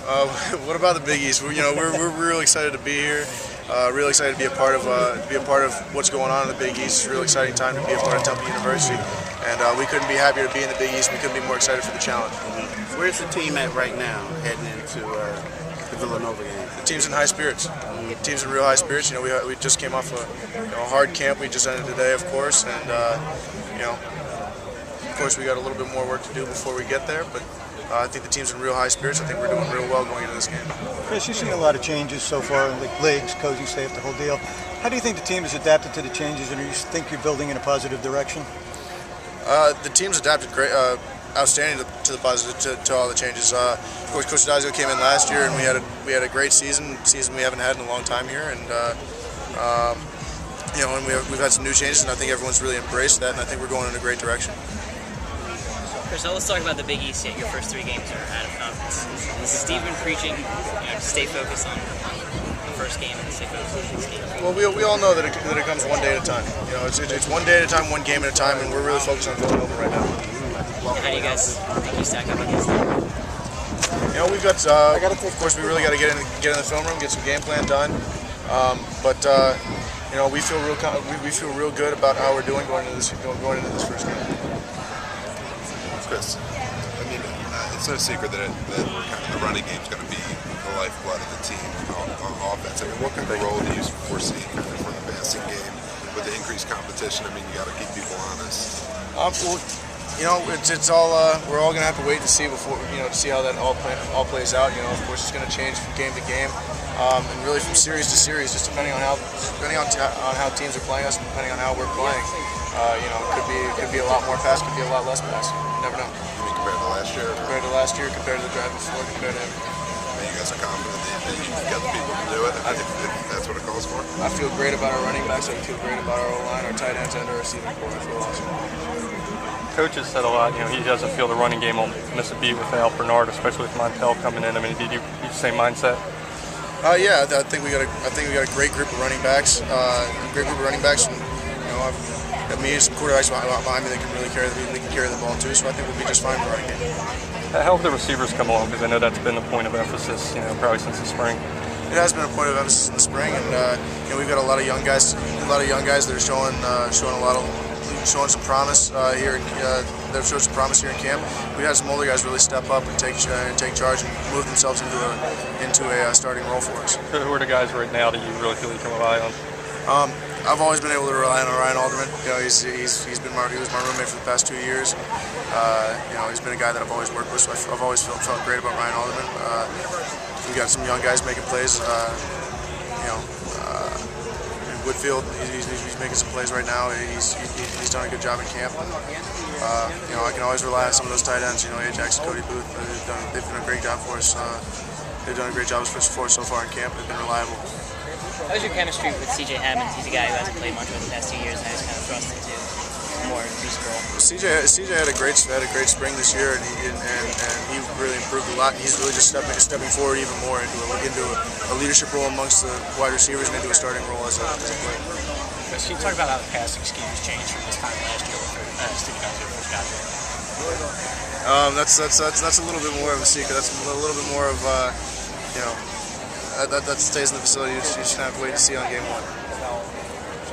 What about the Big East? We're really excited to be here. Really excited to be a part of what's going on in the Big East. It's a really exciting time to be a part of Temple University, and we couldn't be happier to be in the Big East. We couldn't be more excited for the challenge. Where's the team at right now, heading into the Villanova game? The team's in high spirits. The team's in real high spirits. We just came off a hard camp. We just ended today, of course, and of course we got a little bit more work to do before we get there, but. I think the team's in real high spirits. I think we're doing real well going into this game. Chris, you've seen a lot of changes so far, like legs, coaching staff, the whole deal. How do you think the team has adapted to the changes, and do you think you're building in a positive direction? The team's adapted great, outstanding to the positive, to all the changes. Of course, Coach Dazio came in last year, and we had a great season we haven't had in a long time here, and and we've had some new changes, and I think everyone's really embraced that, and I think we're going in a great direction. Chris, let's talk about the Big East. Your first 3 games are out of conference. Is Steve been preaching, to stay focused on the first game and stay focused on the next game? Well, we all know that it comes one day at a time. It's one day at a time, one game at a time, and we're really focused on Villanova right now. And how do you guys think you stack up against them? We've got. Of course, we really got to get in the film room, get some game plan done. But we feel real good about how we're doing going into this first game. Chris, I mean, it's no secret that the running game is going to be the lifeblood of the team on offense. I mean, what kind of role do you foresee for the passing game with the increased competition? I mean, you got to keep people honest. It's all we're all going to have to wait to see before to see how that all plays out. Of course, it's going to change from game to game, and really from series to series, just depending on how teams are playing us, and depending on how we're playing. It could be a lot more pass, could be a lot less pass. You never know. You mean compared to last year? Compared to last year, compared to the drive before, compared to everything. You guys are confident that you've got the people to do it if that's what it calls for? I feel great about our running backs. I feel great about our O-line, our tight ends, and our receiving core. I feel awesome. Coach has said a lot. He doesn't feel the running game will miss a beat without Bernard, especially with Montel coming in. I mean, did you same mindset? Yeah, I think we got a great group of running backs. And me and some quarterbacks behind me that can really carry the ball too. So I think we'll be just fine in the running game. How have the receivers come along? Because I know that's been the point of emphasis, probably since the spring. It has been a point of emphasis in the spring, and we've got a lot of young guys that are showing some promise here. They've showed some promise here in camp. We've had some older guys really step up and take charge and move themselves into a starting role for us. Who are the guys right now that you really feel you can rely on? I've always been able to rely on Ryan Alderman. He was my roommate for the past 2 years. He's been a guy that I've always worked with, so I've always felt great about Ryan Alderman. We got some young guys making plays. Woodfield, he's making some plays right now. He's done a good job in camp. I can always rely on some of those tight ends. Ajax and Cody Booth. They've done a great job for us. They've done a great job for us so far in camp. They've been reliable. How's your chemistry with C.J. Hammonds? He's a guy who hasn't played much over the past 2 years, and now he's kind of thrust into a more increased role. C.J. had a great spring this year, and he really improved a lot. And he's really just stepping forward even more into a leadership role amongst the wide receivers and into a starting role as a player. Can you talk about how the passing scheme has changed from this time last year when Steve Dazio first got there? That's a little bit more of a secret. That's a little bit more of that stays in the facility. You just have to wait to see on game 1.